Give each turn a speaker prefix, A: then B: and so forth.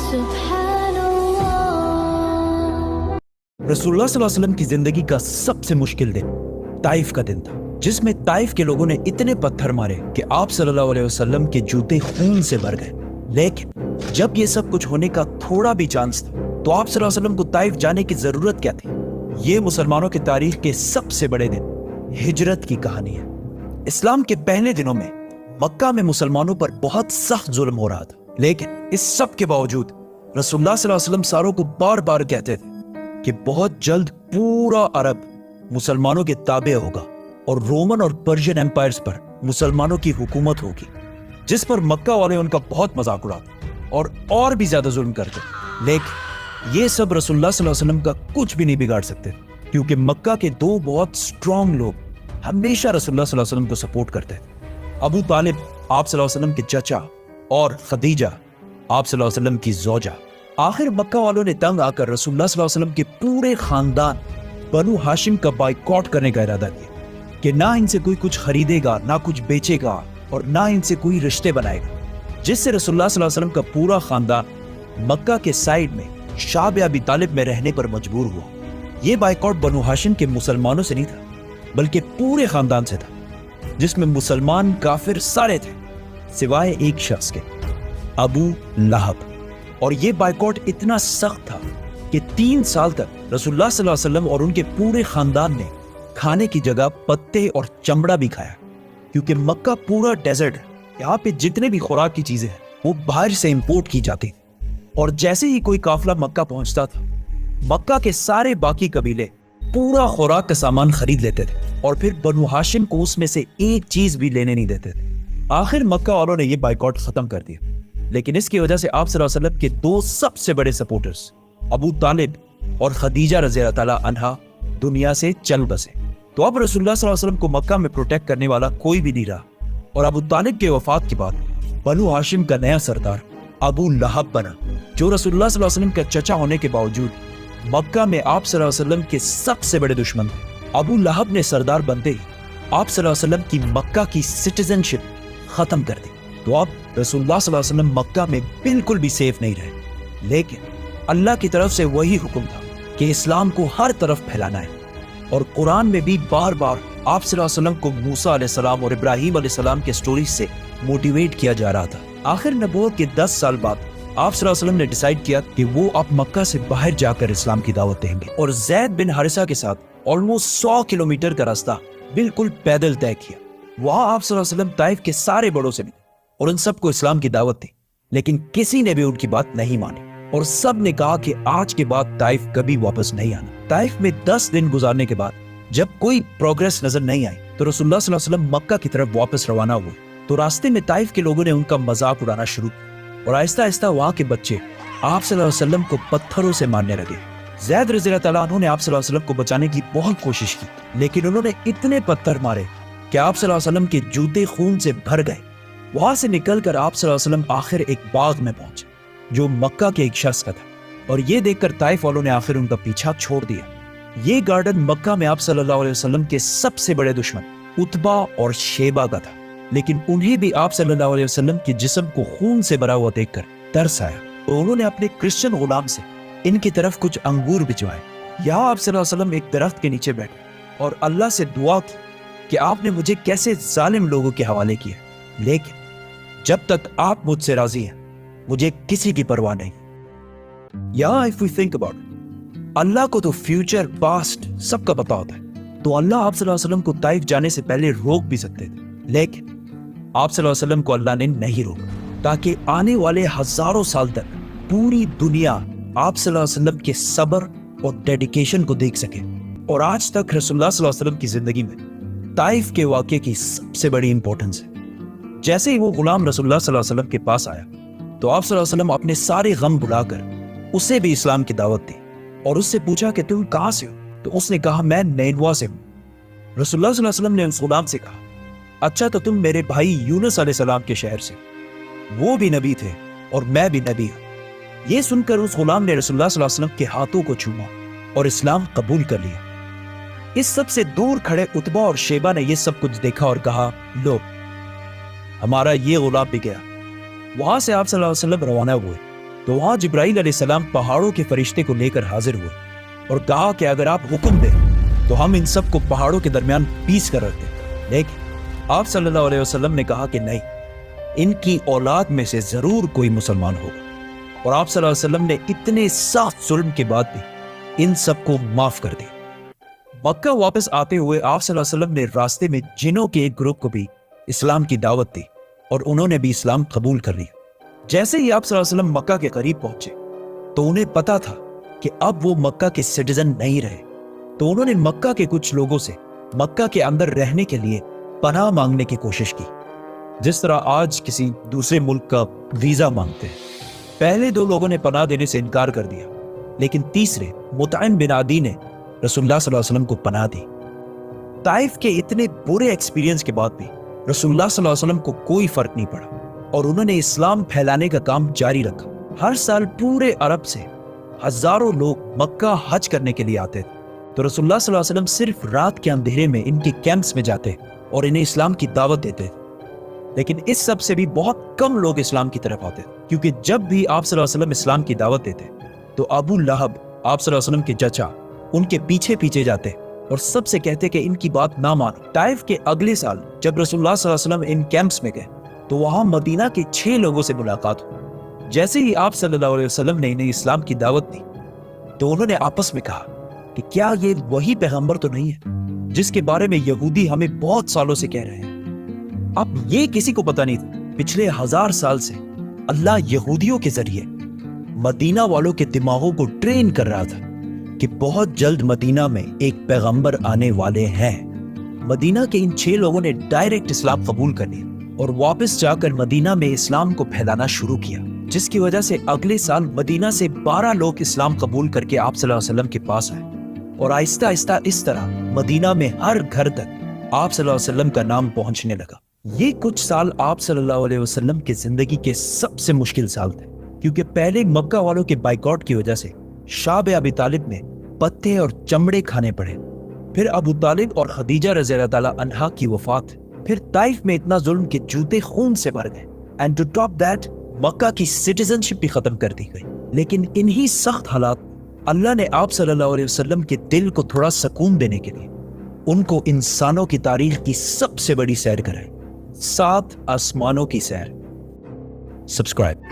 A: रसूलुल्लाह सल्लल्लाहु अलैहि वसल्लम की जिंदगी का सबसे मुश्किल दिन ताइफ का दिन था, जिसमें ताइफ के लोगों ने इतने पत्थर मारे कि आप सल्लल्लाहु अलैहि वसल्लम के जूते खून से भर गए। लेकिन जब ये सब कुछ होने का थोड़ा भी चांस था तो आप सल्लल्लाहु अलैहि वसल्लम को ताइफ जाने की जरूरत क्या थी? ये मुसलमानों की तारीख के सबसे बड़े दिन हिजरत की कहानी है। इस्लाम के पहले दिनों में मक्का में मुसलमानों पर बहुत सख्त जुल्म हो रहा था, लेकिन इस सब के बावजूद रसूलुल्लाह सल्लल्लाहु अलैहि वसल्लम सारों को बार बार कहते थे कि बहुत जल्द पूरा अरब मुसलमानों के ताबे होगा और रोमन और पर्शियन एम्पायर्स पर मुसलमानों की हुकूमत होगी, जिस पर मक्का वाले उनका बहुत मजाक उड़ाते और भी ज्यादा जुल्म करते। लेकिन ये सब रसूलुल्लाह सल्लल्लाहु अलैहि वसल्लम का कुछ भी नहीं बिगाड़ सकते, क्योंकि मक्का के दो बहुत स्ट्रांग लोग हमेशा रसूलुल्लाह सल्लल्लाहु अलैहि वसल्लम को सपोर्ट करते थे। अबू तालिब आप सल्लल्लाहु अलैहि वसल्लम के चचा और खदीजा आप सल्लल्लाहु अलैहि वसल्लम की जोजा। आखिर मक्का वालों ने तंग आकर रसूलुल्लाह सल्लल्लाहु अलैहि वसल्लम के पूरे खानदान बनु हाशिम का बाइकॉट करने का इरादा किया कि ना इनसे कोई कुछ खरीदेगा, ना कुछ बेचेगा और ना इनसे कोई रिश्ते बनाएगा, जिससे रसूलुल्लाह सल्लल्लाहु अलैहि वसल्लम का पूरा खानदान मक्का के साइड में शाब अबी तालिब में रहने पर मजबूर हुआ। ये बाइकॉट बनु हाशिम के मुसलमानों से नहीं था, बल्कि पूरे खानदान से था, जिसमें मुसलमान काफिर सारे थे सिवाय एक शख्स के, अबू लहब। और ये बाइकॉट इतना सख्त था कि 3 साल तक रसूलुल्लाह सल्लल्लाहु अलैहि वसल्लम और उनके पूरे खानदान ने खाने की जगह पत्ते और चमड़ा भी खाया, क्योंकि मक्का पूरा डेजर्ट है। यहाँ पे जितने भी खुराक की चीजें हैं वो बाहर से इंपोर्ट की जाती, और जैसे ही कोई काफिला मक्का पहुंचता था, मक्का के सारे बाकी कबीले पूरा खुराक का सामान खरीद लेते थे और फिर बनु हाशिम को उसमें से एक चीज भी लेने नहीं देते थे। आखिर मक्का वालों ने यह बाइकॉट खत्म कर दिया, लेकिन इसकी वजह से आप सल्लल्लाहु अलैहि वसल्लम के 2 सबसे बड़े सपोर्टर्स अबू तालिब और खदीजा रज़ियल्लाहु ताला अन्हा दुनिया से चल बसे। तो अब रसूलुल्लाह सल्लल्लाहु अलैहि वसल्लम को मक्का में प्रोटेक्ट करने वाला कोई भी नहीं रहा, और अबू तालिब के वफात के बाद बनु हाशिम का नया सरदार अबू लहब बना, जो रसूलुल्लाह सल्लल्लाहु अलैहि वसल्लम का चचा होने के बावजूद मक्का में आप सल्लल्लाहु अलैहि वसल्लम के सबसे बड़े दुश्मन थे। अबू लहब ने सरदार बनते ही आप सल्लल्लाहु अलैहि वसल्लम की मक्का की सिटीजनशिप खत्म कर दी। तो अब रसूलुल्लाह सल्लल्लाहु अलैहि वसल्लम मक्का में बिल्कुल भी सेफ नहीं रहे। लेकिन अल्लाह की तरफ से वही हुक्म था कि इस्लाम को हर तरफ फैलाना है, और कुरान में भी बार बार आप सल्लल्लाहु अलैहि वसल्लम को मूसा अलैहिस्सलाम और इब्राहीम अलैहिस्सलाम के स्टोरीज से मोटिवेट किया जा रहा था। आखिर नबूवत के 10 साल बाद आप सल्लल्लाहु अलैहि वसल्लम ने डिसाइड किया कि वो अब मक्का से बाहर जाकर इस्लाम की दावत देंगे, और ज़ैद बिन हारिसा के साथ ऑलमोस्ट 100 किलोमीटर का रास्ता बिल्कुल पैदल तय किया। वहां आप सल्लल्लाहु अलैहि वसल्लम ताइफ के सारे बड़ों से मिले और उन सबको इस्लाम की दावत दी, लेकिन किसी ने भी उनकी बात नहीं मानी, और सब ने कहा कि आज के बाद ताइफ कभी वापस नहीं आना। ताइफ में 10 दिन गुजारने के बाद जब कोई प्रोग्रेस नजर नहीं आई तो रसूलुल्लाह सल्लल्लाहु अलैहि वसल्लम मक्का की तरफ वापस रवाना हुए। तो रास्ते में ताइफ के लोगों ने उनका मजाक उड़ाना शुरू किया, और आहिस्ता आहिस्ता वहां के बच्चे आप सल्लल्लाहु अलैहि वसल्लम को पत्थरों से मारने लगे। ज़ैद रज़ियल्लाहु ताला अन्हु ने आप सल्लल्लाहु अलैहि वसल्लम को बचाने की बहुत कोशिश की, लेकिन उन्होंने इतने पत्थर मारे कि आप सल्लल्लाहु अलैहि वसल्लम के जूते खून से भर गए। वहां से निकलकर आप सल्लल्लाहु अलैहि वसल्लम आखिर एक बाग में पहुंचे जो मक्का के एक शख्स का था, और ये देखकर ताइफ वालों ने आखिर उनका पीछा छोड़ दिया। ये गार्डन मक्का में आप सल्लल्लाहु अलैहि वसल्लम के सबसे बड़े दुश्मन उतबा और शेबा का था, लेकिन उन्हें भी आप सल्लल्लाहु अलैहि वसल्लम के जिस्म को खून से भरा हुआ देखकर तरस आया, तो उन्होंने अपने क्रिश्चियन गुलाम से इनकी तरफ कुछ अंगूर भिजवाए। यहाँ आप सल्लल्लाहु अलैहि वसल्लम एक दरख्त के नीचे बैठे और अल्लाह से दुआ की कि आपने मुझे कैसे जालिम लोगों के हवाले किया, लेकिन जब तक आप मुझसे राजी हैं मुझे किसी की परवाह नहीं। या इफ वी थिंक अबाउट, अल्लाह को तो फ्यूचर पास्ट सबका पता होता है, तो अल्लाह आप सल्लल्लाहु अलैहि वसल्लम को ताइफ जाने से पहले रोक भी सकते थे, लेकिन आप सल्लल्लाहु अलैहि वसल्लम को अल्लाह ने नहीं रोका, ताकि आने वाले हजारों साल तक पूरी दुनिया आप सल्लल्लाहु अलैहि वसल्लम के सब्र और डेडिकेशन को देख सके। और आज तक रसूलुल्लाह सल्लल्लाहु अलैहि वसल्लम की जिंदगी में ताइफ के वाक़े की सबसे बड़ी इंपॉर्टेंस है। जैसे ही वो गुलाम रसूलुल्लाह सल्लल्लाहु अलैहि वसल्लम के पास आया तो आप सल्लल्लाहु अलैहि वसल्लम अपने सारे गम भुलाकर उसे भी इस्लाम की दावत दी, और उससे पूछा कि तुम कहाँ से हो? तो उसने कहा मैं नैनवा से हूँ। रसूलुल्लाह सल्लल्लाहु अलैहि वसल्लम ने उस गुलाम से कहा अच्छा तो तुम मेरे भाई यूनुस अलैहिस्सलाम के शहर से, वो भी नबी थे और मैं भी नबी हूँ। ये सुनकर उस गुलाम ने रसूलुल्लाह सल्लल्लाहु अलैहि वसल्लम के हाथों को छूमा और इस्लाम कबूल कर लिया। इस सब से दूर खड़े उतबा और शेबा ने यह सब कुछ देखा और कहा लो हमारा ये गुलाम भी गया। वहां से आप सल्लल्लाहु अलैहि वसल्लम रवाना हुए तो वहां जिब्राइल अलैहिस्सलाम पहाड़ों के फरिश्ते को लेकर हाजिर हुए और कहा कि अगर आप हुक्म दें तो हम इन सब को पहाड़ों के दरमियान पीस कर रख दें। लेकिन आप सल्लल्लाहु अलैहि वसल्लम ने कहा कि नहीं, इनकी औलाद में से जरूर कोई मुसलमान होगा। और आप सल्लल्लाहु अलैहि वसल्लम ने इतने सख्त जुल्म के बाद भी इन सबको माफ कर दिया। मक्का वापस आते हुए आप सल्लल्लाहु अलैहि वसल्लम ने रास्ते में जिनों के एक ग्रुप को भी इस्लाम की दावत दी और उन्होंने भी इस्लाम कबूल कर लिया। जैसे ही आप सल्लल्लाहु अलैहि वसल्लम मक्का के करीब पहुंचे तो उन्हें पता था कि अब वो मक्का के सिटीजन नहीं रहे, तो उन्होंने मक्का के कुछ लोगों से मक्का के अंदर रहने के लिए पनाह मांगने की कोशिश की, जिस तरह आज किसी दूसरे मुल्क का वीजा मांगते हैं। पहले 2 लोगों ने पनाह देने से इनकार कर दिया, लेकिन तीसरे मुतइम बिन आदी ने रसूलुल्लाह सल्लल्लाहु अलैहि वसल्लम को पनाह दी। ताइफ के इतने बुरे एक्सपीरियंस के बाद भी रसूलुल्लाह सल्लल्लाहु अलैहि वसल्लम को कोई फर्क नहीं पड़ा और उन्होंने इस्लाम फैलाने का काम जारी रखा। हर साल पूरे अरब से हजारों लोग मक्का हज करने के लिए आते थे, तो रसूलुल्लाह सल्लल्लाहु अलैहि वसल्लम सिर्फ रात के अंधेरे में इनके कैंप्स में जाते और इन्हें इस्लाम की दावत देते थे। लेकिन इस सब से भी बहुत कम लोग इस्लाम की तरफ आते, क्योंकि जब भी आप सल्लल्लाहु अलैहि वसल्लम इस्लाम की दावत देते तो अबू लहब, आप सल्लल्लाहु अलैहि वसल्लम के चचा, उनके पीछे पीछे जाते और सबसे कहते कि इनकी बात ना मानो। ताइफ के अगले साल जब रसूलुल्लाह सल्लल्लाहु अलैहि वसल्लम इन कैंप्स में गए तो वहां मदीना के 6 लोगों से मुलाकात हुई। जैसे ही आप सल्लल्लाहु अलैहि वसल्लम ने इन्हें इस्लाम की दावत दी तो उन्होंने आपस में कहा कि क्या ये वही पैगंबर तो नहीं है जिसके बारे में यहूदी हमें बहुत सालों से कह रहे हैं। अब ये किसी को पता नहीं था, पिछले 1000 साल से अल्लाह यहूदियों के जरिए मदीना वालों के दिमागों को ट्रेन कर रहा था कि बहुत जल्द मदीना में एक पैगंबर आने वाले हैं। मदीना के इन 6 लोगों ने डायरेक्ट इस्लाम कबूल कर लिया और वापस जाकर मदीना में इस्लाम को फैलाना शुरू किया, जिसकी वजह से अगले साल मदीना से 12 लोग इस्लाम कबूल करके आप सल्लल्लाहु अलैहि वसल्लम के पास आए और आहिस्ता आहिस्ता इस तरह मदीना में हर घर तक आप सल्लल्लाहु अलैहि वसल्लम का नाम पहुंचने लगा। ये कुछ साल आप सल्लल्लाहु अलैहि वसल्लम की जिंदगी के सबसे मुश्किल साल थे, क्योंकि पहले मक्का वालों के बाइकआउट की वजह से शाब अबी तालिब में पत्ते और चमड़े खाने पड़े, फिर अबू तालिब और खदीजा रज़ियल्लाहु ताला अन्हा की वफात, फिर ताइफ में इतना जुल्म के जूते खून से भर गए, एंड टू टॉप दैट मक्का की सिटीजनशिप भी खत्म कर दी गई। लेकिन इन्हीं सख्त हालात अल्लाह ने आप सल्लल्लाहु अलैहि वसल्लम के दिल को थोड़ा सुकून देने के लिए उनको इंसानों की तारीख की सबसे बड़ी सैर कराई, 7 आसमानों की सैर। सब्सक्राइब।